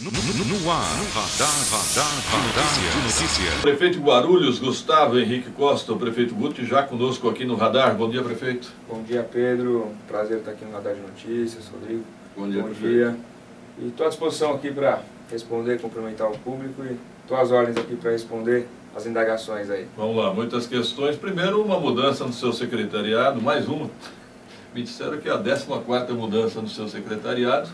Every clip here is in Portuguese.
No ar, Radar de Notícia. Prefeito de Guarulhos, Gustavo Henrique Costa, o prefeito Guti, já conosco aqui no Radar. Bom dia, prefeito. Bom dia, Pedro. Prazer estar aqui no Radar de Notícias. Rodrigo. Bom dia, prefeito. Dia. E estou à disposição aqui para responder, cumprimentar o público e estou às ordens aqui para responder as indagações aí. Vamos lá, muitas questões. Primeiro, uma mudança no seu secretariado, mais uma. Me disseram que é a 14ª mudança no seu secretariado.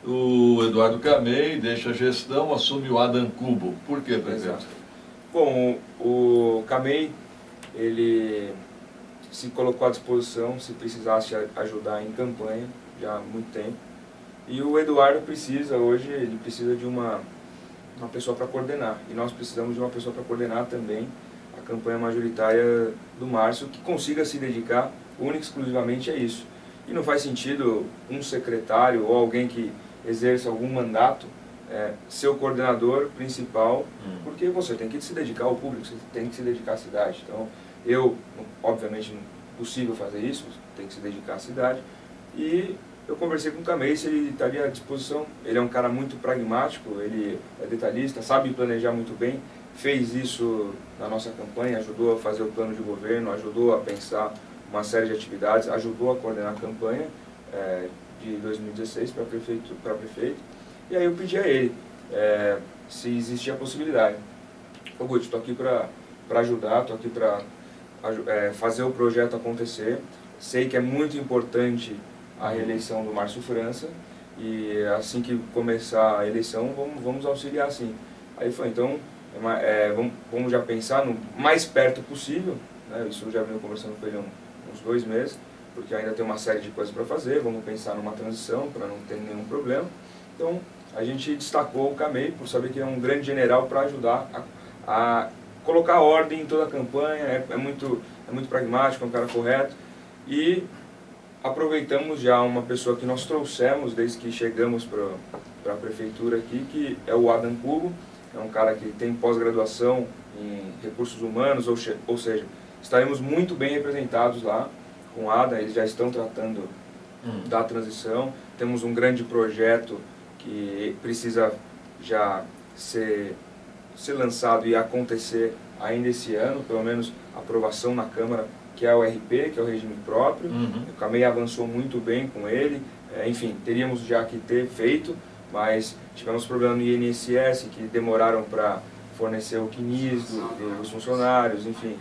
O Eduardo Camei deixa a gestão, assume o Adam Cubo. Por quê, prefeito? Exato. Bom, o Camei, ele se colocou à disposição se precisasse ajudar em campanha, já há muito tempo. E o Eduardo hoje ele precisa de uma pessoa para coordenar. E nós precisamos de uma pessoa para coordenar também a campanha majoritária do Márcio, que consiga se dedicar única e exclusivamente a isso. E não faz sentido um secretário ou alguém que exerça algum mandato ser o coordenador principal, porque você tem que se dedicar ao público, você tem que se dedicar à cidade. Então, obviamente, não é possível fazer isso, você tem que se dedicar à cidade. E eu conversei com o Camei se ele estaria à disposição. Ele é um cara muito pragmático, ele é detalhista, sabe planejar muito bem, fez isso na nossa campanha, ajudou a fazer o plano de governo, ajudou a pensar uma série de atividades, ajudou a coordenar a campanha de 2016 para prefeito. E aí eu pedi a ele se existia a possibilidade. Ô Guti, estou aqui para ajudar, estou aqui para fazer o projeto acontecer. Sei que é muito importante a reeleição do Márcio França e assim que começar a eleição vamos auxiliar sim. Aí ele falou, então vamos já pensar no mais perto possível, né? Isso eu já venho conversando com ele há uns 2 meses, porque ainda tem uma série de coisas para fazer, vamos pensar numa transição para não ter nenhum problema. Então a gente destacou o Camei por saber que é um grande general para ajudar a colocar ordem em toda a campanha, é muito pragmático, é um cara correto. E aproveitamos já uma pessoa que nós trouxemos desde que chegamos para a prefeitura aqui, que é o Adam Cubo. É um cara que tem pós-graduação em recursos humanos, ou seja, estaremos muito bem representados lá com o Adam. Eles já estão tratando da transição. Temos um grande projeto que precisa já ser lançado e acontecer ainda esse ano, pelo menos aprovação na Câmara, que é o RP, que é o regime próprio. O Camei avançou muito bem com ele. Enfim, teríamos já que ter feito, mas tivemos problema no INSS, que demoraram para fornecer o CNIS dos funcionários, enfim.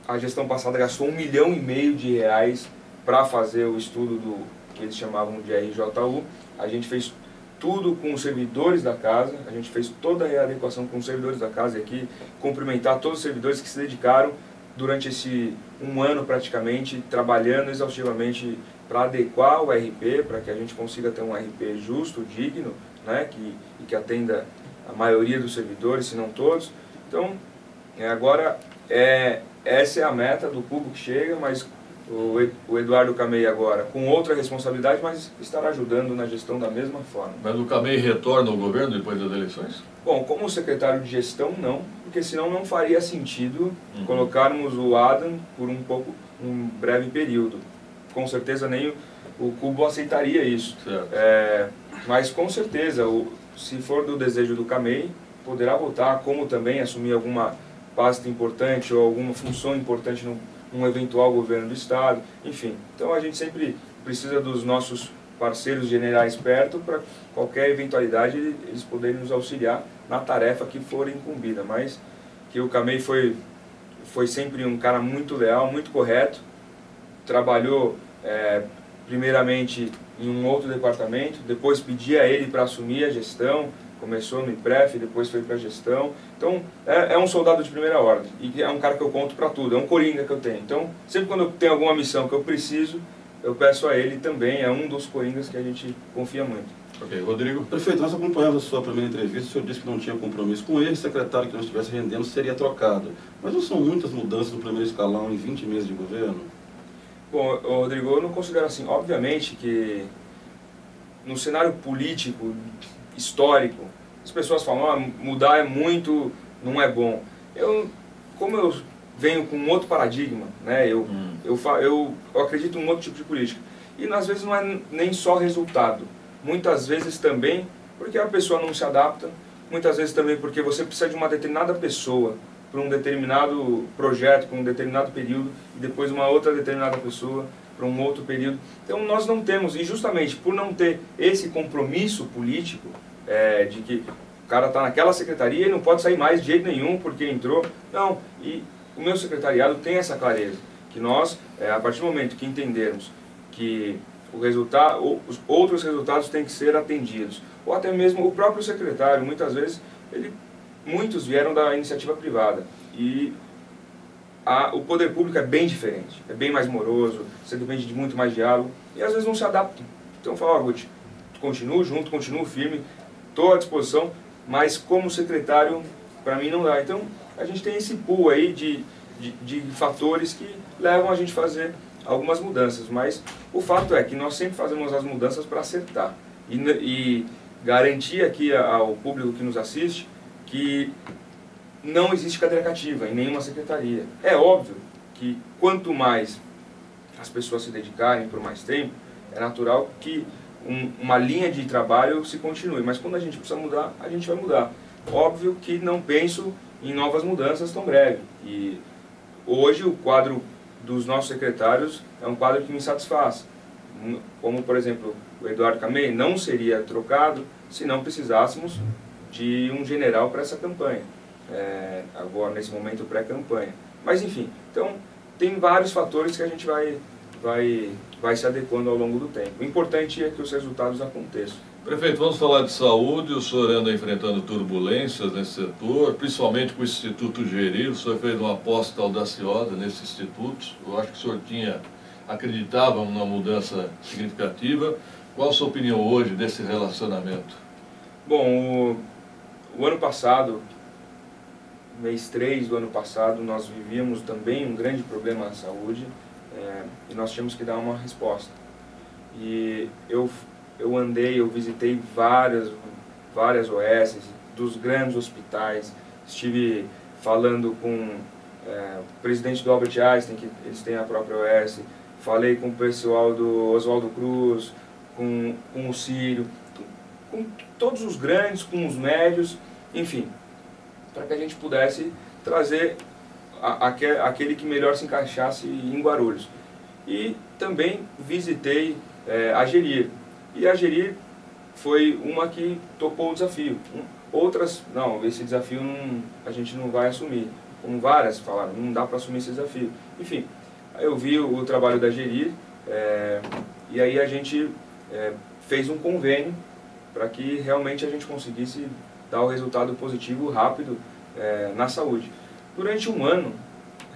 A gestão passada gastou R$1,5 milhão para fazer o estudo que eles chamavam de RJU. A gente fez tudo com os servidores da casa, a gente fez toda a readequação com os servidores da casa e aqui cumprimentar todos os servidores que se dedicaram durante esse 1 ano praticamente, trabalhando exaustivamente para adequar o RP, para que a gente consiga ter um RP justo, digno, né, que atenda a maioria dos servidores, se não todos. Então, agora, essa é a meta do Cubo que chega, mas o Eduardo Camei agora com outra responsabilidade, mas estará ajudando na gestão da mesma forma. Mas o Camei retorna ao governo depois das eleições? Bom, como secretário de gestão, não, porque senão não faria sentido colocarmos o Adam por um breve período. Com certeza nem o Cubo aceitaria isso. Mas com certeza, se for do desejo do Camei, poderá votar, como também assumir alguma pasta importante ou alguma função importante num eventual governo do Estado, enfim. Então a gente sempre precisa dos nossos parceiros generais perto para qualquer eventualidade eles poderem nos auxiliar na tarefa que for incumbida. Mas que o Camei foi sempre um cara muito leal, muito correto, trabalhou primeiramente em um outro departamento, depois pedi a ele para assumir a gestão, começou no IPREF, depois foi para a gestão. Então, é um soldado de primeira ordem. E é um cara que eu conto para tudo, é um coringa que eu tenho. Então, sempre quando eu tenho alguma missão que eu preciso, eu peço a ele também. É um dos coringas que a gente confia muito. Ok, Rodrigo. Prefeito, nós acompanhamos a sua primeira entrevista, o senhor disse que não tinha compromisso com ele, o secretário que não estivesse rendendo seria trocado. Mas não são muitas mudanças no primeiro escalão em 20 meses de governo? Bom, Rodrigo, eu não considero assim. Obviamente que no cenário político histórico, as pessoas falam, mudar é muito, não é bom. Como eu venho com um outro paradigma, né, eu acredito em um outro tipo de política. E às vezes não é nem só resultado. muitas vezes também porque a pessoa não se adapta, muitas vezes também porque você precisa de uma determinada pessoa para um determinado projeto, para um determinado período, e depois uma outra determinada pessoa para um outro período. Então nós não temos, e justamente por não ter esse compromisso político, de que o cara está naquela secretaria e não pode sair mais de jeito nenhum porque entrou, não, e o meu secretariado tem essa clareza, que nós, a partir do momento que entendermos que o resultado, os outros resultados têm que ser atendidos, ou até mesmo o próprio secretário, muitas vezes, muitos vieram da iniciativa privada, e o poder público é bem diferente, é bem mais moroso, você depende de muito mais diálogo, e às vezes não se adaptam. Então fala, Guti, continuo junto, continuo firme, estou à disposição, mas como secretário, para mim não dá. Então a gente tem esse pool aí de fatores que levam a gente a fazer algumas mudanças, mas o fato é que nós sempre fazemos as mudanças para acertar e garantir aqui ao público que nos assiste que não existe cadeira cativa em nenhuma secretaria. É óbvio que quanto mais as pessoas se dedicarem por mais tempo, é natural que uma linha de trabalho se continue, mas quando a gente precisa mudar, a gente vai mudar. Óbvio que não penso em novas mudanças tão breve, e hoje o quadro dos nossos secretários é um quadro que me satisfaz, como por exemplo o Eduardo Camei não seria trocado se não precisássemos de um general para essa campanha, agora nesse momento pré-campanha, mas enfim, então tem vários fatores que a gente vai se adequando ao longo do tempo. O importante é que os resultados aconteçam. Prefeito, vamos falar de saúde. O senhor anda enfrentando turbulências nesse setor, principalmente com o Instituto Gerir. O senhor fez uma aposta audaciosa nesse instituto. Eu acho que o senhor acreditava numa mudança significativa. Qual a sua opinião hoje desse relacionamento? Bom, o ano passado, mês 3 do ano passado, nós vivíamos também um grande problema na saúde, e nós tínhamos que dar uma resposta. E eu visitei várias OS, dos grandes hospitais, estive falando com o presidente do Albert Einstein, que eles têm a própria OS, falei com o pessoal do Oswaldo Cruz, com o Círio, com todos os grandes, com os médios, enfim, para que a gente pudesse trazer aquele que melhor se encaixasse em Guarulhos. E também visitei a Gerir. E a Gerir foi uma que topou o desafio. Outras, não, esse desafio a gente não vai assumir. Como várias falaram, não dá para assumir esse desafio. Enfim, aí eu vi o trabalho da Gerir, e aí a gente fez um convênio para que realmente a gente conseguisse dar o resultado positivo rápido na saúde. Durante um ano,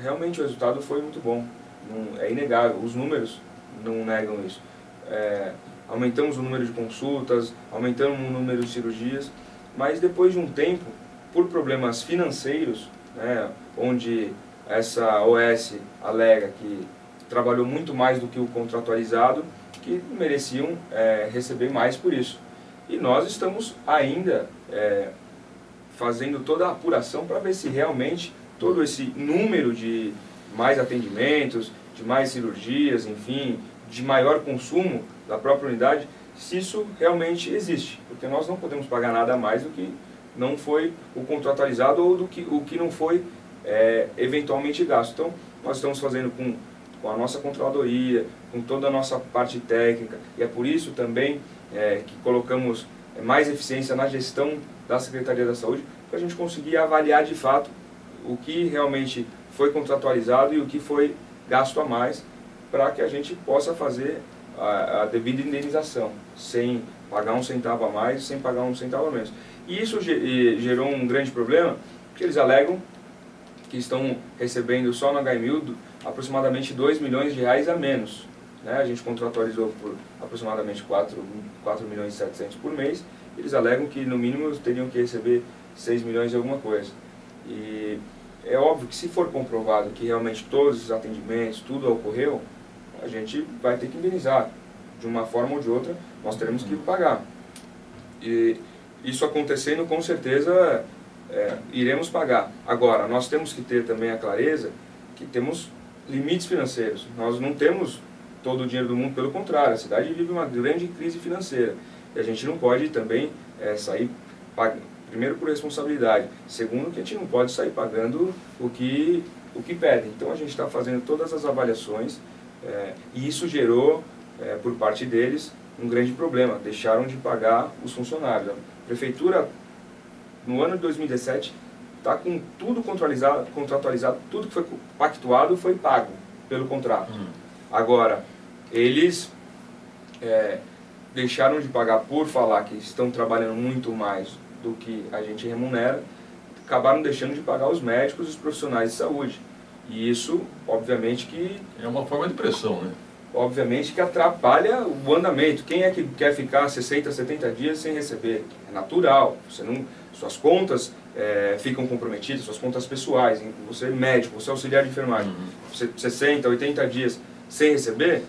realmente o resultado foi muito bom. É inegável, os números não negam isso. Aumentamos o número de consultas, aumentamos o número de cirurgias, mas depois de um tempo, por problemas financeiros, onde essa OS alega que trabalhou muito mais do que o contratualizado, que mereciam receber mais por isso. E nós estamos ainda fazendo toda a apuração para ver se realmente todo esse número de mais atendimentos, de mais cirurgias, enfim, de maior consumo da própria unidade, se isso realmente existe, porque nós não podemos pagar nada a mais do que não foi o contratualizado ou o que não foi eventualmente gasto. Então, nós estamos fazendo com a nossa controladoria, com toda a nossa parte técnica, e é por isso também que colocamos mais eficiência na gestão da Secretaria da Saúde, para a gente conseguir avaliar de fato o que realmente foi contratualizado e o que foi gasto a mais, para que a gente possa fazer a devida indenização, sem pagar um centavo a mais, sem pagar um centavo a menos. E isso gerou um grande problema, porque eles alegam que estão recebendo só no HMU aproximadamente R$2 milhões a menos. A gente contratualizou por aproximadamente 4 milhões e 700 por mês, eles alegam que no mínimo teriam que receber 6 milhões e alguma coisa. E é óbvio que se for comprovado que realmente todos os atendimentos, tudo ocorreu, a gente vai ter que indenizar. De uma forma ou de outra, nós teremos que pagar. E isso acontecendo, com certeza, iremos pagar. Agora, nós temos que ter também a clareza que temos limites financeiros. Nós não temos todo o dinheiro do mundo, pelo contrário, a cidade vive uma grande crise financeira. E a gente não pode também sair pagando, primeiro por responsabilidade, segundo que a gente não pode sair pagando o que pedem. Então a gente está fazendo todas as avaliações e isso gerou, por parte deles, um grande problema. Deixaram de pagar os funcionários. A prefeitura, no ano de 2017, está com tudo contratualizado, tudo que foi pactuado foi pago pelo contrato. Agora, eles deixaram de pagar por falar que estão trabalhando muito mais do que a gente remunera, acabaram deixando de pagar os médicos e os profissionais de saúde. E isso, obviamente que... É uma forma de pressão, né? Obviamente que atrapalha o andamento. Quem é que quer ficar 60, 70 dias sem receber? É natural. Suas contas ficam comprometidas, suas contas pessoais. Você é médico, você é auxiliar de enfermagem. 60, 80 dias sem receber,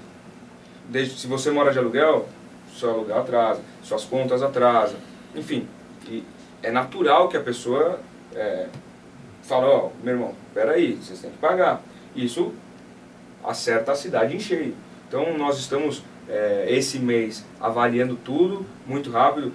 se você mora de aluguel, seu aluguel atrasa, suas contas atrasam. Enfim, é natural que a pessoa fale, ó, meu irmão, peraí, vocês têm que pagar. Isso acerta a cidade em cheio. Então nós estamos esse mês avaliando tudo muito rápido.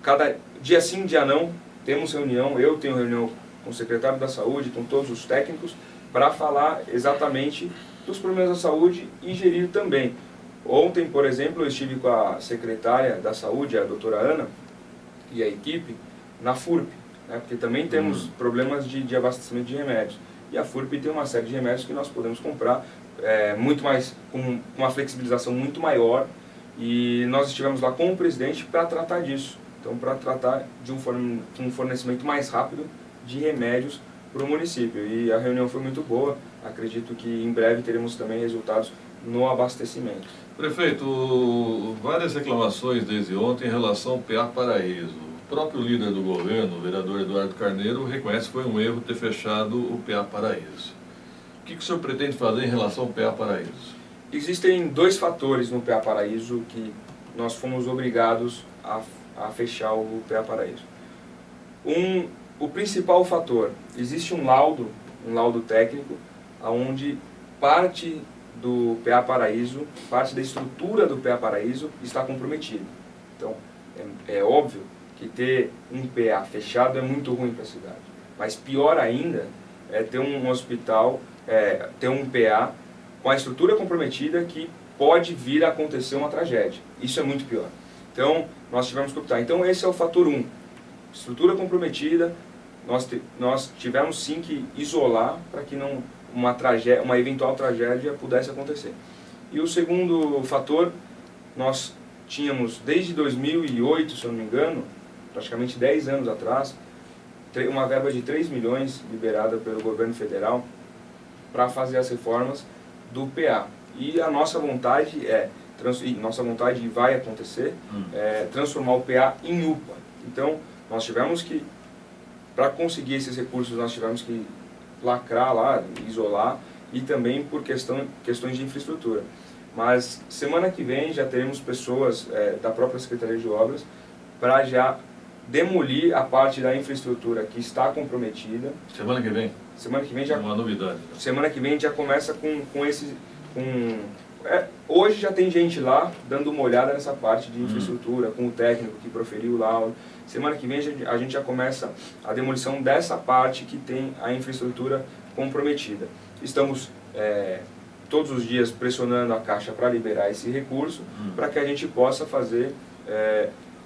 Cada dia sim, dia não, temos reunião, eu tenho reunião com o secretário da saúde, com todos os técnicos, para falar exatamente dos problemas da saúde e gerir também. Ontem, por exemplo, eu estive com a secretária da saúde, a doutora Ana, e a equipe, na FURP, né, porque também temos problemas de abastecimento de remédios. E a FURP tem uma série de remédios que nós podemos comprar muito mais, com uma flexibilização muito maior, e nós estivemos lá com o presidente para tratar disso. Então, para tratar de um fornecimento mais rápido de remédios para o município. E a reunião foi muito boa, acredito que em breve teremos também resultados no abastecimento. Prefeito, várias reclamações desde ontem em relação ao PA Paraíso. O próprio líder do governo, o vereador Eduardo Carneiro, reconhece que foi um erro ter fechado o PA Paraíso. O que o senhor pretende fazer em relação ao PA Paraíso? Existem dois fatores no PA Paraíso que nós fomos obrigados a fechar o PA Paraíso. O principal fator, existe um laudo técnico, onde parte do PA Paraíso, parte da estrutura do PA Paraíso está comprometida. Então, é óbvio que ter um PA fechado é muito ruim para a cidade. Mas pior ainda é ter um hospital, ter um PA com a estrutura comprometida que pode vir a acontecer uma tragédia. Isso é muito pior. Então, nós tivemos que optar. Então, esse é o fator 1. Estrutura comprometida, nós tivemos sim que isolar para que uma eventual tragédia pudesse acontecer. E o segundo fator, nós tínhamos desde 2008, se eu não me engano, praticamente 10 anos atrás, uma verba de 3 milhões liberada pelo governo federal para fazer as reformas do PA. E a nossa vontade e vai acontecer, transformar o PA em UPA. Então, nós tivemos que, para conseguir esses recursos, nós tivemos que lacrar lá, isolar, e também por questões de infraestrutura. Mas semana que vem já teremos pessoas da própria Secretaria de Obras para já demolir a parte da infraestrutura que está comprometida. Semana que vem? Semana que vem já... Uma novidade. Semana que vem já começa hoje já tem gente lá dando uma olhada nessa parte de infraestrutura, com o técnico que proferiu o laudo. Semana que vem a gente já começa a demolição dessa parte que tem a infraestrutura comprometida. Estamos todos os dias pressionando a Caixa para liberar esse recurso, para que a gente possa fazer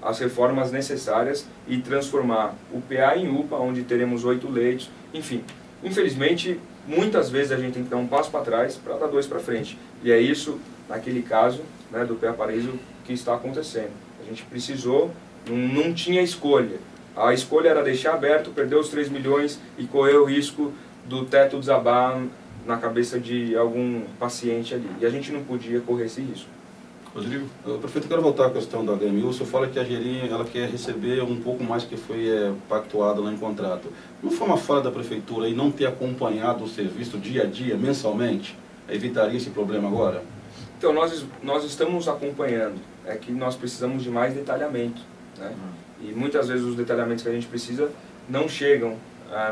as reformas necessárias e transformar o PA em UPA, onde teremos 8 leitos. Enfim, infelizmente, muitas vezes a gente tem que dar um passo para trás para dar 2 para frente. E é isso, naquele caso, né, do PA Paraíso, que está acontecendo. A gente precisou, não tinha escolha. A escolha era deixar aberto, perder os 3 milhões e correr o risco do teto desabar na cabeça de algum paciente ali. E a gente não podia correr esse risco. Rodrigo? Prefeito, eu quero voltar à questão da HMU. O senhor fala que a Gerim ela quer receber um pouco mais que foi pactuado lá em contrato. Não foi uma falha da prefeitura e não ter acompanhado o serviço dia a dia, mensalmente? Evitaria esse problema agora? Então, nós estamos acompanhando. É que nós precisamos de mais detalhamento, né? E muitas vezes os detalhamentos que a gente precisa não chegam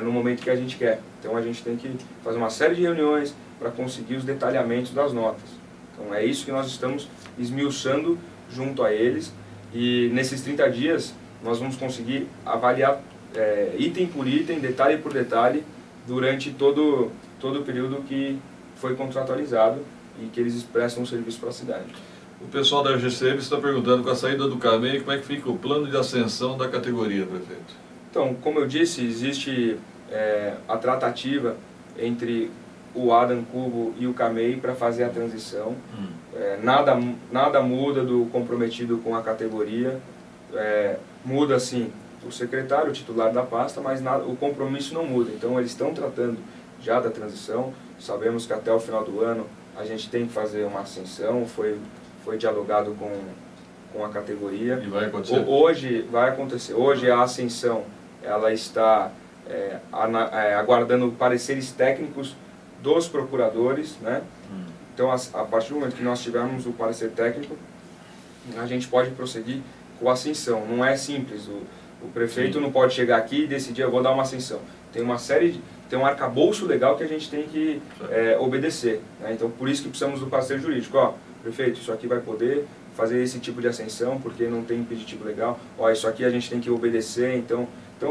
no momento que a gente quer. Então a gente tem que fazer uma série de reuniões para conseguir os detalhamentos das notas. Então é isso que nós estamos esmiuçando junto a eles, e nesses 30 dias nós vamos conseguir avaliar item por item, detalhe por detalhe, durante todo o período que foi contratualizado e que eles prestam um serviço para a cidade. O pessoal da GCM está perguntando, com a saída do CAMEI, como é que fica o plano de ascensão da categoria, prefeito? Então, como eu disse, existe a tratativa entre o Adam Cubo e o CAMEI para fazer a transição. Nada muda do comprometido com a categoria. Muda, sim, o secretário, o titular da pasta, mas o compromisso não muda. Então, eles estão tratando já da transição. Sabemos que até o final do ano a gente tem que fazer uma ascensão, foi dialogado com a categoria. E vai acontecer? Hoje vai acontecer. Hoje a ascensão ela está aguardando pareceres técnicos dos procuradores, né? Então, a partir do momento que nós tivermos o parecer técnico, a gente pode prosseguir com a ascensão. Não é simples. O prefeito não pode chegar aqui e decidir, eu vou dar uma ascensão. Tem uma série tem um arcabouço legal que a gente tem que obedecer, né? Então, por isso que precisamos do parceiro jurídico. Ó, prefeito, isso aqui vai poder fazer esse tipo de ascensão, porque não tem impeditivo legal. Ó, isso aqui a gente tem que obedecer. Então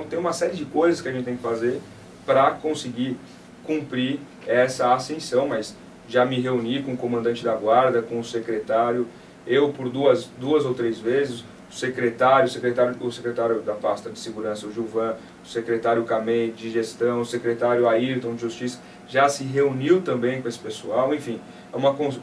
tem uma série de coisas que a gente tem que fazer para conseguir cumprir essa ascensão, mas já me reuni com o comandante da guarda, com o secretário, eu por duas ou três vezes, o secretário da pasta de segurança, o Gilvan, o secretário CAMEI de gestão, o secretário Ayrton de justiça, já se reuniu também com esse pessoal. Enfim, é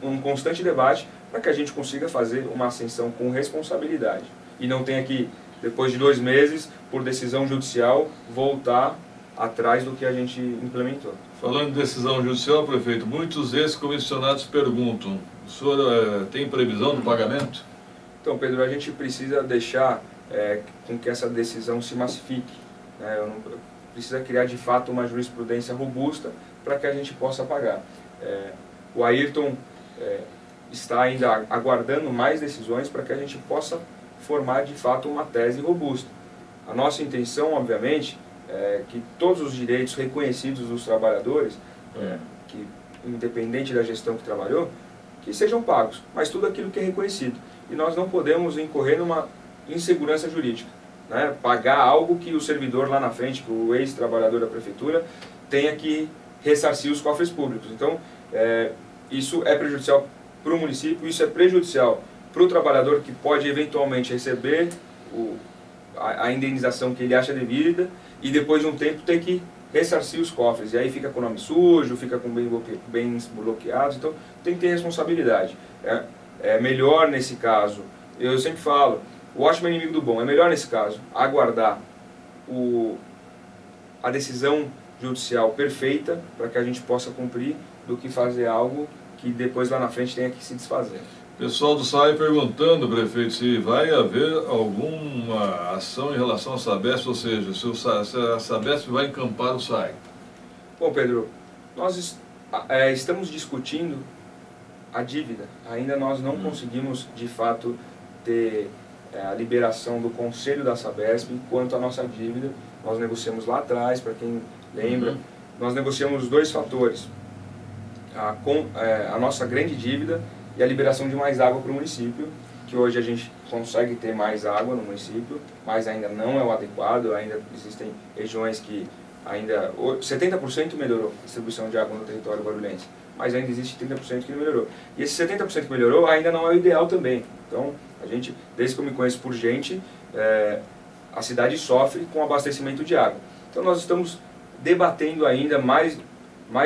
um constante debate para que a gente consiga fazer uma ascensão com responsabilidade e não tenha que, depois de 2 meses, por decisão judicial, voltar atrás do que a gente implementou. Falando em decisão judicial, prefeito, muitos ex-comissionados perguntam, o senhor tem previsão do pagamento? Então, Pedro, a gente precisa deixar com que essa decisão se massifique, né? Precisa criar, de fato, uma jurisprudência robusta para que a gente possa pagar. O Ayrton está ainda aguardando mais decisões para que a gente possa formar, de fato, uma tese robusta. A nossa intenção, obviamente, é que todos os direitos reconhecidos dos trabalhadores, que, independente da gestão que trabalhou, que sejam pagos, mas tudo aquilo que é reconhecido. E nós não podemos incorrer numa insegurança jurídica, né? Pagar algo que o servidor lá na frente, que o ex-trabalhador da prefeitura, tenha que ressarcir os cofres públicos. Então, isso é prejudicial para o município, isso é prejudicial para o trabalhador que pode eventualmente receber a indenização que ele acha devida e depois de um tempo ter que ressarcir os cofres. E aí fica com o nome sujo, fica com bens bloqueados, então tem que ter responsabilidade. É melhor nesse caso, eu sempre falo, o ótimo é inimigo do bom, é melhor nesse caso aguardar a decisão judicial perfeita para que a gente possa cumprir do que fazer algo que depois lá na frente tenha que se desfazer. O pessoal do SAI perguntando, prefeito, se vai haver alguma ação em relação à Sabesp, ou seja, se a Sabesp vai encampar o SAI. Bom, Pedro, nós estamos discutindo a dívida. Ainda nós não conseguimos, de fato, ter a liberação do Conselho da Sabesp quanto à nossa dívida. Nós negociamos lá atrás, para quem lembra, nós negociamos 2 fatores. A nossa grande dívida e a liberação de mais água para o município, que hoje a gente consegue ter mais água no município, mas ainda não é o adequado, ainda existem regiões que ainda... 70% melhorou a distribuição de água no território guarulhense, mas ainda existe 30% que não melhorou. E esse 70% que melhorou ainda não é o ideal também. Então, a gente, desde que eu me conheço por gente, a cidade sofre com abastecimento de água. Então, nós estamos debatendo ainda mais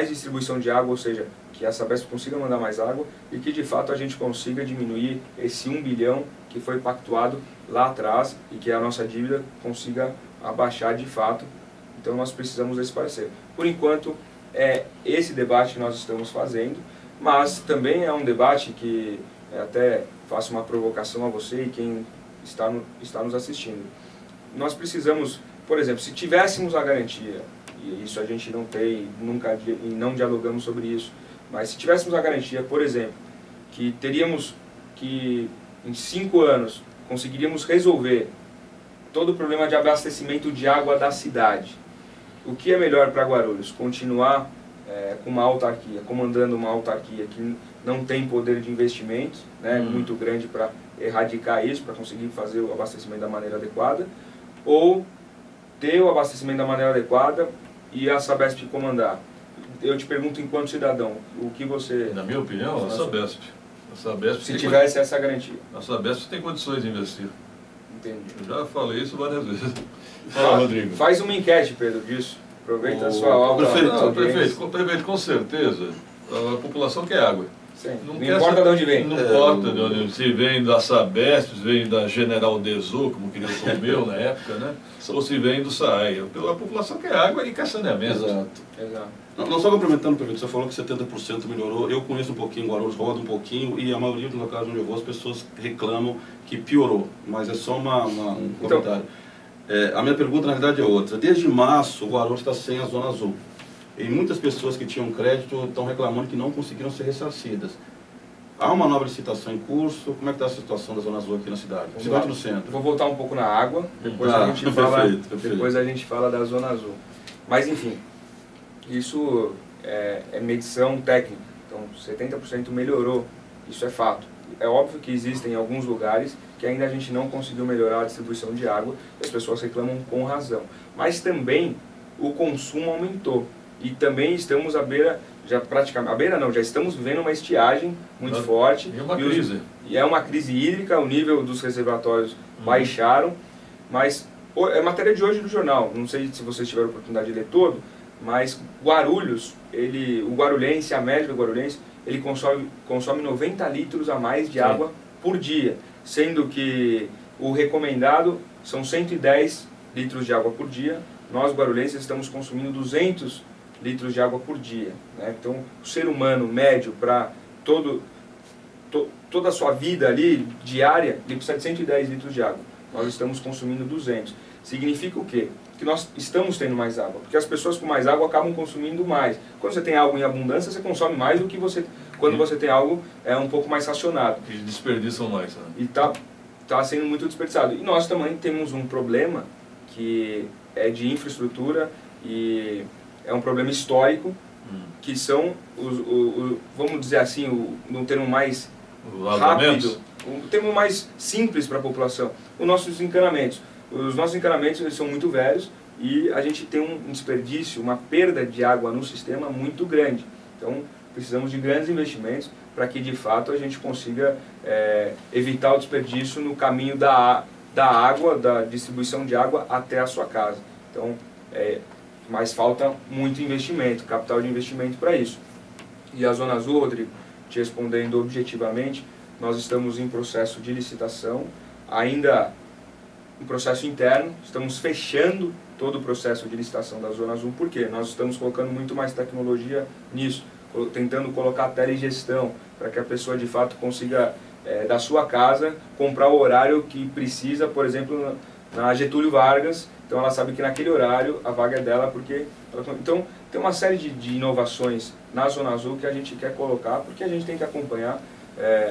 distribuição de água, ou seja, que a Sabesp consiga mandar mais água e que de fato a gente consiga diminuir esse 1 bilhão que foi pactuado lá atrás e que a nossa dívida consiga abaixar de fato. Então nós precisamos desse parecer. Por enquanto é esse debate que nós estamos fazendo, mas também é um debate que até faço uma provocação a você e quem está nos assistindo. Nós precisamos, por exemplo, se tivéssemos a garantia, e isso a gente não tem, nunca e não dialogamos sobre isso, mas se tivéssemos a garantia, por exemplo, que teríamos que em 5 anos conseguiríamos resolver todo o problema de abastecimento de água da cidade, o que é melhor para Guarulhos? Continuar com uma autarquia, comandando uma autarquia que não tem poder de investimento, né, muito grande para erradicar isso para conseguir fazer o abastecimento da maneira adequada, ou ter o abastecimento da maneira adequada e a Sabesp comandar. Eu te pergunto, enquanto cidadão, o que você... Na minha opinião, a Sabesp. Se tivesse essa garantia. A Sabesp tem condições de investir. Entendi. Eu já falei isso várias vezes. Fala, Rodrigo. Faz uma enquete, Pedro, disso. Aproveita a sua obra. Prefeito, com certeza, a população quer água. Sim. Não importa de onde vem. Não importa de onde, se vem da Sabesp, se vem da General Deso, como queria o meu na época, né? Ou se vem do SAAI. A população quer água e quer saneamento. Exato. Não só complementando, prefeito, você falou que 70% melhorou. Eu conheço um pouquinho Guarulhos, rodo um pouquinho, e a maioria dos locais onde eu vou, as pessoas reclamam que piorou. Mas é só um comentário. A minha pergunta, na verdade, é outra. Desde março, o Guarulhos está sem a Zona Azul. E muitas pessoas que tinham crédito estão reclamando que não conseguiram ser ressarcidas. Há uma nova licitação em curso? Como é que está a situação da Zona Azul aqui na cidade? Principalmente no centro. Vou voltar um pouco na água, depois, depois a gente fala da Zona Azul. Mas, enfim, isso é medição técnica. Então, 70% melhorou, isso é fato. É óbvio que existem alguns lugares que ainda a gente não conseguiu melhorar a distribuição de água, e as pessoas reclamam com razão. Mas também o consumo aumentou. E também estamos à beira, já estamos vivendo uma estiagem muito forte. E uma crise. E é uma crise hídrica, o nível dos reservatórios baixaram, mas é matéria de hoje do jornal, não sei se vocês tiveram a oportunidade de ler todo, mas Guarulhos, o guarulhense, a média do guarulhense, ele consome 90 litros a mais de água por dia, sendo que o recomendado são 110 litros de água por dia. Nós, guarulhenses, estamos consumindo 200 litros de água por dia, né? Então, o ser humano médio, para toda a sua vida ali, diária, ele precisa de 110 litros de água. Nós estamos consumindo 200. Significa o quê? Que nós estamos tendo mais água, porque as pessoas com mais água acabam consumindo mais. Quando você tem algo em abundância, você consome mais do que quando você tem algo um pouco mais racionado. E desperdiçam mais, né? E tá sendo muito desperdiçado. E nós também temos um problema que é de infraestrutura e é um problema histórico, que são, vamos dizer assim, no termo mais rápido, o termo mais simples para a população, os nossos encanamentos. Os nossos encanamentos eles são muito velhos e a gente tem um desperdício, uma perda de água no sistema muito grande. Então, precisamos de grandes investimentos para que, de fato, a gente consiga evitar o desperdício no caminho da água, da distribuição de água até a sua casa. Então, mas falta muito investimento, capital de investimento para isso. E a Zona Azul, Rodrigo, te respondendo objetivamente, nós estamos em processo de licitação, ainda em processo interno, estamos fechando todo o processo de licitação da Zona Azul, por quê? Nós estamos colocando muito mais tecnologia nisso, tentando colocar telegestão, para que a pessoa de fato consiga, da sua casa, comprar o horário que precisa, por exemplo, na Getúlio Vargas. Então ela sabe que naquele horário a vaga é dela, então tem uma série de inovações na Zona Azul que a gente quer colocar, porque a gente tem que acompanhar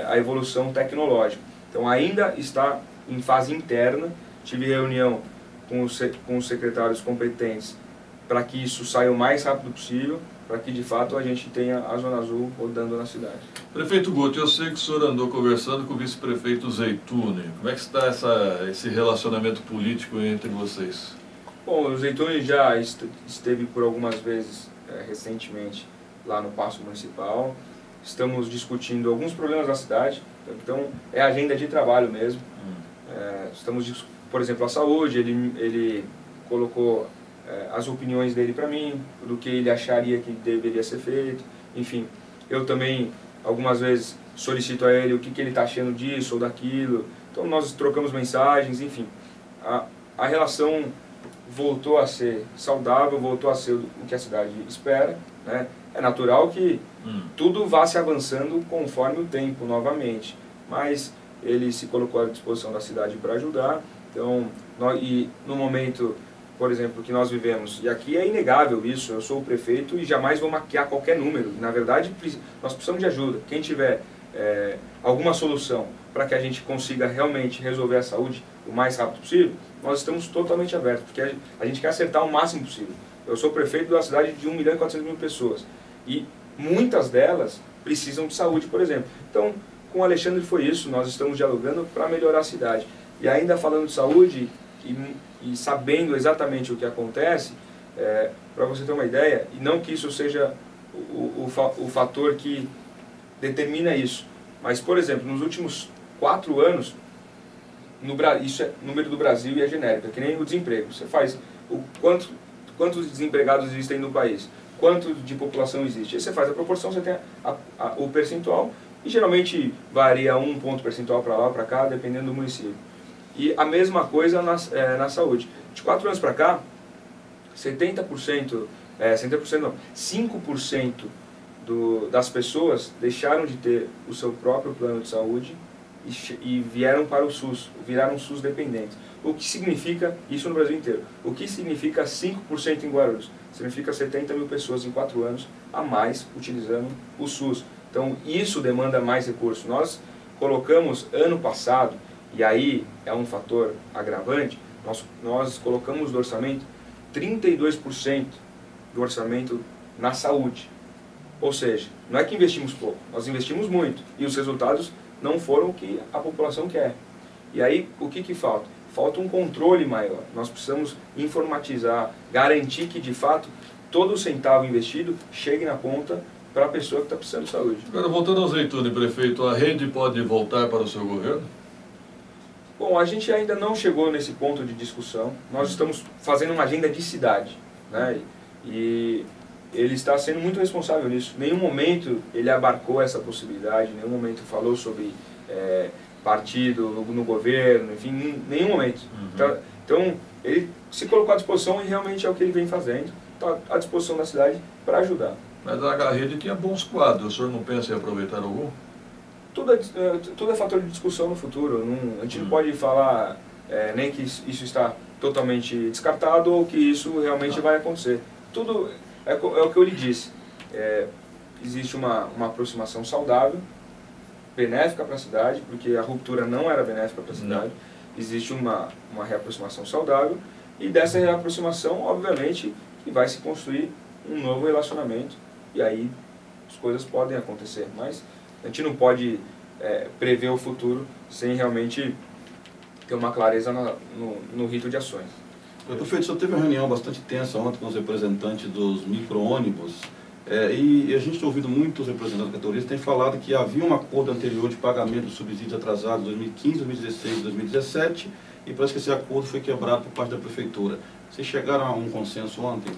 a evolução tecnológica. Então ainda está em fase interna, tive reunião com os secretários competentes para que isso saia o mais rápido possível, para que de fato a gente tenha a Zona Azul rodando na cidade. Prefeito Guto, eu sei que o senhor andou conversando com o vice-prefeito Zeituni. Como é que está esse relacionamento político entre vocês? Bom, o Zeituni já esteve por algumas vezes recentemente lá no Paço Municipal. Estamos discutindo alguns problemas da cidade, então é agenda de trabalho mesmo. Estamos, por exemplo, a saúde, ele colocou as opiniões dele para mim, do que ele acharia que deveria ser feito, enfim. Eu também, algumas vezes, solicito a ele o que ele está achando disso ou daquilo, então nós trocamos mensagens, enfim. A relação voltou a ser saudável, voltou a ser o que a cidade espera, né? É natural que tudo vá se avançando conforme o tempo, novamente, mas ele se colocou à disposição da cidade para ajudar, então, e no momento, por exemplo, que nós vivemos, e aqui é inegável isso, eu sou o prefeito e jamais vou maquiar qualquer número, na verdade nós precisamos de ajuda, quem tiver alguma solução para que a gente consiga realmente resolver a saúde o mais rápido possível, nós estamos totalmente abertos, porque a gente quer acertar o máximo possível. Eu sou prefeito da cidade de 1.400.000 pessoas, e muitas delas precisam de saúde, por exemplo. Então, com o Alexandre foi isso, nós estamos dialogando para melhorar a cidade. E ainda falando de saúde e sabendo exatamente o que acontece, para você ter uma ideia, e não que isso seja o fator que determina isso, mas, por exemplo, nos últimos 4 anos, isso é número do Brasil e é genérico, é que nem o desemprego. Você faz quantos desempregados existem no país, quanto de população existe. Aí você faz a proporção, você tem o percentual, e geralmente varia 1 ponto percentual para lá ou para cá, dependendo do município. E a mesma coisa na saúde. De 4 anos para cá, 70% não, 5% das pessoas deixaram de ter o seu próprio plano de saúde e vieram para o SUS, viraram SUS dependentes. O que significa, isso no Brasil inteiro, o que significa 5% em Guarulhos? Significa 70 mil pessoas em 4 anos a mais utilizando o SUS. Então isso demanda mais recursos. Nós colocamos ano passado, e aí é um fator agravante, nós colocamos do orçamento 32% do orçamento na saúde. Ou seja, não é que investimos pouco, nós investimos muito e os resultados não foram o que a população quer. E aí o que falta? Falta um controle maior. Nós precisamos informatizar, garantir que de fato todo centavo investido chegue na ponta para a pessoa que está precisando de saúde. Agora, voltando ao Zeytuni, prefeito, a rede pode voltar para o seu governo? Bom, a gente ainda não chegou nesse ponto de discussão. Nós estamos fazendo uma agenda de cidade, né? E ele está sendo muito responsável nisso. Em nenhum momento ele abarcou essa possibilidade, em nenhum momento falou sobre partido no governo, enfim, em nenhum momento. Então, ele se colocou à disposição e realmente é o que ele vem fazendo. Está à disposição da cidade para ajudar. Mas a rede tinha bons quadros, o senhor não pensa em aproveitar algum? Tudo é fator de discussão no futuro. A gente não pode falar nem que isso está totalmente descartado ou que isso realmente vai acontecer. Tudo é o que eu lhe disse. Existe uma aproximação saudável, benéfica para a cidade, porque a ruptura não era benéfica para a cidade. Existe uma reaproximação saudável e dessa reaproximação, obviamente, que vai se construir um novo relacionamento e aí as coisas podem acontecer. Mas a gente não pode prever o futuro sem realmente ter uma clareza no rito de ações. Prefeito, o senhor teve uma reunião bastante tensa ontem com os representantes dos micro-ônibus e a gente tem ouvido muitos representantes da categoria que têm falado que havia um acordo anterior de pagamento de subsídios atrasados em 2015, 2016 e 2017 e parece que esse acordo foi quebrado por parte da prefeitura. Vocês chegaram a um consenso ontem?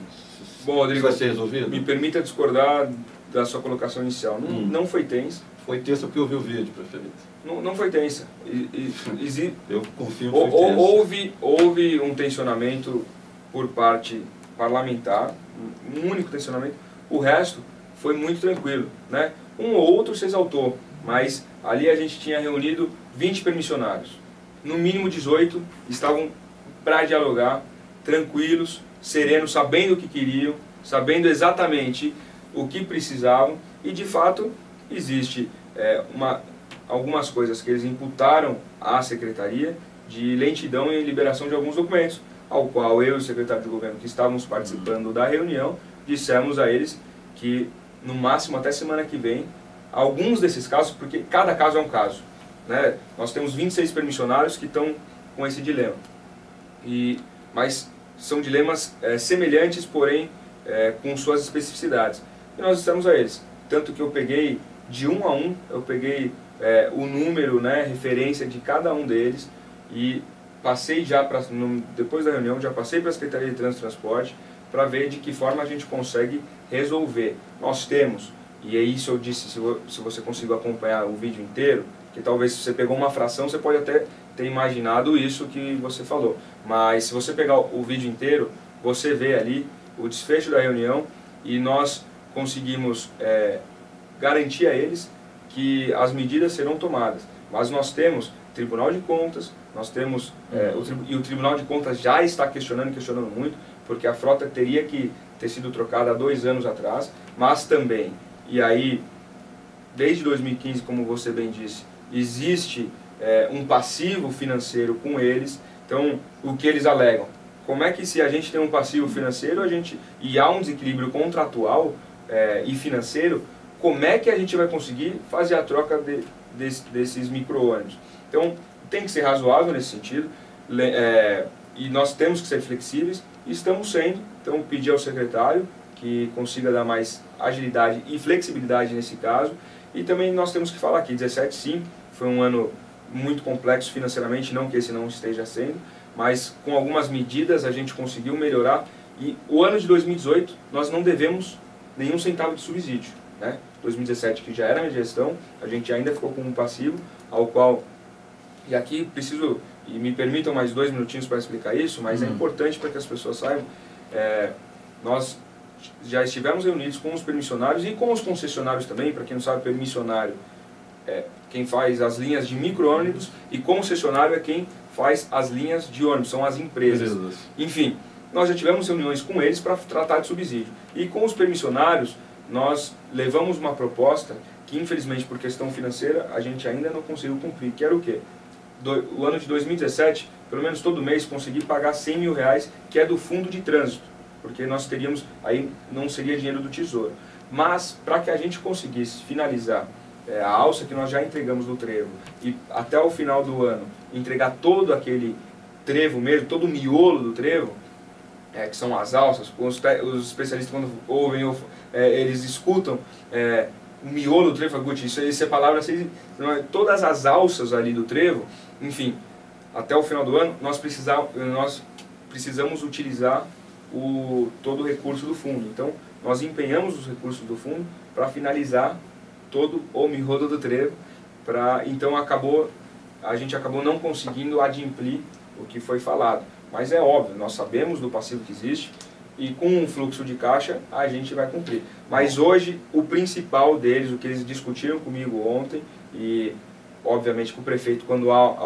Bom, Rodrigo, vai ser resolvido? Me permita discordar da sua colocação inicial. Não foi tensa. Foi tensa porque eu vi o vídeo, prefeito. Não foi tensa. Eu confio que foi tensa. Houve um tensionamento por parte parlamentar, um único tensionamento. O resto foi muito tranquilo, né? Um ou outro se exaltou, mas ali a gente tinha reunido 20 permissionários. No mínimo 18 estavam para dialogar, tranquilos, serenos, sabendo o que queriam, sabendo exatamente o que precisavam e de fato existe algumas coisas que eles imputaram à secretaria de lentidão em liberação de alguns documentos, ao qual eu e o secretário de governo que estávamos participando da reunião dissemos a eles que no máximo até semana que vem alguns desses casos, porque cada caso é um caso, né? Nós temos 26 permissionários que estão com esse dilema, mas são dilemas semelhantes, porém com suas especificidades. E nós dissemos a eles, tanto que eu peguei de um a um, eu peguei o número, né, referência de cada um deles e passei depois da reunião, já passei para a Secretaria de Trânsito e Transporte para ver de que forma a gente consegue resolver. Nós temos, e é isso eu disse, se você conseguiu acompanhar o vídeo inteiro, que talvez se você pegou uma fração, você pode até ter imaginado isso que você falou. Mas se você pegar o vídeo inteiro, você vê ali o desfecho da reunião e nós conseguimos garantir a eles que as medidas serão tomadas. Mas nós temos Tribunal de Contas, nós temos, e o Tribunal de Contas já está questionando muito, porque a frota teria que ter sido trocada há 2 anos atrás, mas também, e aí, desde 2015, como você bem disse, existe um passivo financeiro com eles. Então, o que eles alegam? Como é que se a gente tem um passivo financeiro e há um desequilíbrio contratual e financeiro, como é que a gente vai conseguir fazer a troca desses micro-ônibus. Então, tem que ser razoável nesse sentido, e nós temos que ser flexíveis, e estamos sendo. Então, pedir ao secretário que consiga dar mais agilidade e flexibilidade nesse caso. E também nós temos que falar aqui, 17 sim, foi um ano muito complexo financeiramente, não que esse não esteja sendo, mas com algumas medidas a gente conseguiu melhorar. E o ano de 2018 nós não devemos nenhum centavo de subsídio, né? 2017, que já era minha gestão, a gente ainda ficou com um passivo, ao qual, e aqui preciso, e me permitam mais 2 minutinhos para explicar isso, mas é importante para que as pessoas saibam, nós já estivemos reunidos com os permissionários e com os concessionários também. Para quem não sabe, permissionário é quem faz as linhas de micro-ônibus, e concessionário é quem faz as linhas de ônibus, são as empresas. Enfim, nós já tivemos reuniões com eles para tratar de subsídio. E com os permissionários, nós levamos uma proposta que, infelizmente, por questão financeira, a gente ainda não conseguiu cumprir, que era o quê? O ano de 2017, pelo menos todo mês, consegui pagar R$100 mil, que é do fundo de trânsito, porque nós teríamos, aí não seria dinheiro do Tesouro. Mas, para que a gente conseguisse finalizar a alça que nós já entregamos no trevo, e até o final do ano, entregar todo aquele trevo mesmo, todo o miolo do trevo, que são as alças, os especialistas quando ouvem, eles escutam o miolo do trevo, Guti, isso é palavra assim, todas as alças ali do trevo, enfim, até o final do ano, nós precisamos utilizar todo o recurso do fundo. Então, nós empenhamos os recursos do fundo para finalizar todo o miolo do trevo. Então, a gente acabou não conseguindo adimplir o que foi falado. Mas é óbvio, nós sabemos do passivo que existe, e com um fluxo de caixa a gente vai cumprir. Mas hoje, o principal deles, o que eles discutiram comigo ontem, e obviamente com o prefeito, quando há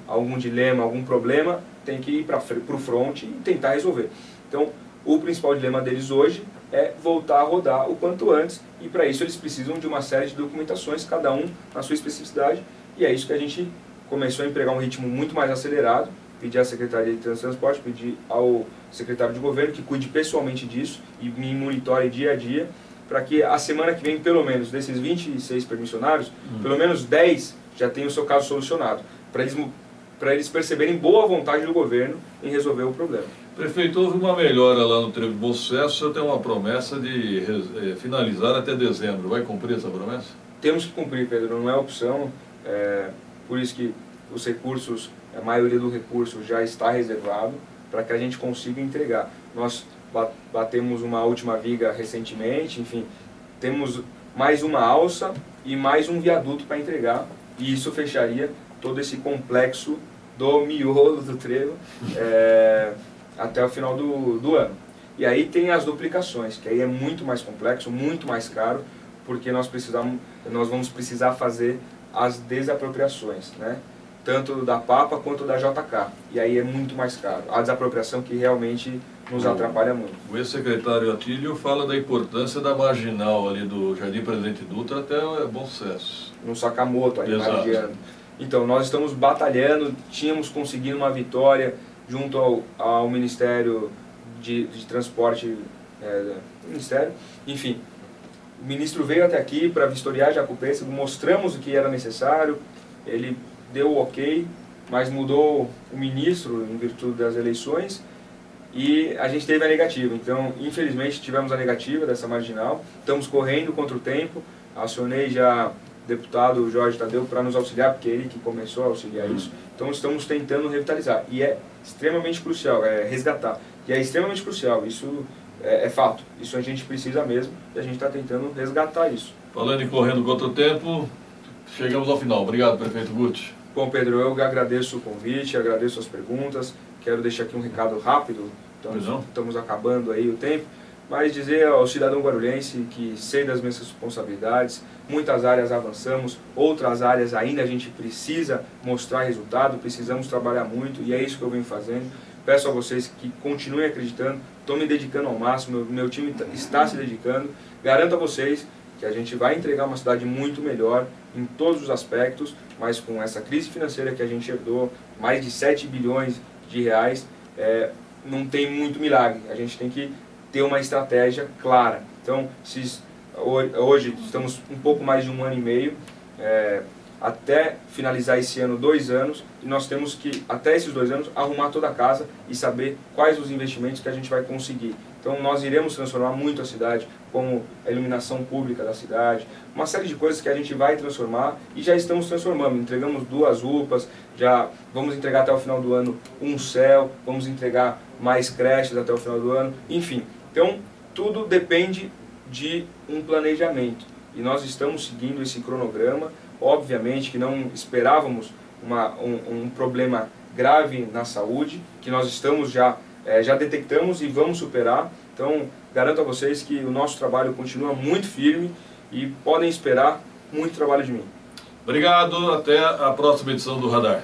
algum dilema, algum problema, tem que ir para o front e tentar resolver. Então, o principal dilema deles hoje é voltar a rodar o quanto antes, e para isso eles precisam de uma série de documentações, cada um na sua especificidade, e é isso que a gente começou a empregar um ritmo muito mais acelerado, pedir à Secretaria de Transporte, pedir ao secretário de Governo que cuide pessoalmente disso e me monitore dia a dia, para que a semana que vem, pelo menos, desses 26 permissionários, pelo menos 10 já tenham o seu caso solucionado, para eles perceberem boa vontade do governo em resolver o problema. Prefeito, houve uma melhora lá no trevo de Bom Sucesso, o senhor tem uma promessa de finalizar até dezembro. Vai cumprir essa promessa? Temos que cumprir, Pedro, não é opção, por isso que os recursos, a maioria do recurso já está reservado para que a gente consiga entregar. Nós batemos uma última viga recentemente, enfim, temos mais uma alça e mais um viaduto para entregar, e isso fecharia todo esse complexo do miolo do trevo até o final do ano. E aí tem as duplicações, que aí é muito mais complexo, muito mais caro, porque nós vamos precisar fazer as desapropriações, né? Tanto da PAPA quanto da JK, e aí é muito mais caro. A desapropriação que realmente nos atrapalha muito. O ex-secretário Atílio fala da importância da marginal ali do Jardim Presidente Dutra até Bom Sucesso. No Sakamoto, aí margiando. Então, nós estamos batalhando, tínhamos conseguido uma vitória junto ao Ministério de Transporte, Ministério, enfim. O ministro veio até aqui para vistoriar Jacupêssego, mostramos o que era necessário, ele deu o ok, mas mudou o ministro em virtude das eleições e a gente teve a negativa. Então, infelizmente, tivemos a negativa dessa marginal, estamos correndo contra o tempo, acionei já o deputado Jorge Tadeu para nos auxiliar, porque é ele que começou a auxiliar isso. Então, estamos tentando revitalizar e é extremamente crucial, resgatar, e é extremamente crucial, isso é fato, isso a gente precisa mesmo e a gente está tentando resgatar isso. Falando em correndo contra o tempo, chegamos ao final. Obrigado, prefeito Guti. Bom, Pedro, eu agradeço o convite, agradeço as perguntas, quero deixar aqui um recado rápido, estamos acabando aí o tempo, mas dizer ao cidadão guarulhense que sei das minhas responsabilidades, muitas áreas avançamos, outras áreas ainda a gente precisa mostrar resultado, precisamos trabalhar muito e é isso que eu venho fazendo. Peço a vocês que continuem acreditando, estou me dedicando ao máximo, meu time está se dedicando, garanto a vocês que a gente vai entregar uma cidade muito melhor em todos os aspectos, mas com essa crise financeira que a gente herdou, mais de 7 bilhões de reais, não tem muito milagre, a gente tem que ter uma estratégia clara. Então, hoje estamos um pouco mais de 1 ano e meio, até finalizar esse ano 2 anos, e nós temos que, até esses 2 anos, arrumar toda a casa e saber quais os investimentos que a gente vai conseguir. Então nós iremos transformar muito a cidade, como a iluminação pública da cidade, uma série de coisas que a gente vai transformar e já estamos transformando. Entregamos 2 UPAs, já vamos entregar até o final do ano um CEL, vamos entregar mais creches até o final do ano, enfim. Então tudo depende de um planejamento e nós estamos seguindo esse cronograma. Obviamente que não esperávamos um problema grave na saúde, que nós estamos já detectamos e vamos superar. Então, garanto a vocês que o nosso trabalho continua muito firme e podem esperar muito trabalho de mim. Obrigado, até a próxima edição do Radar.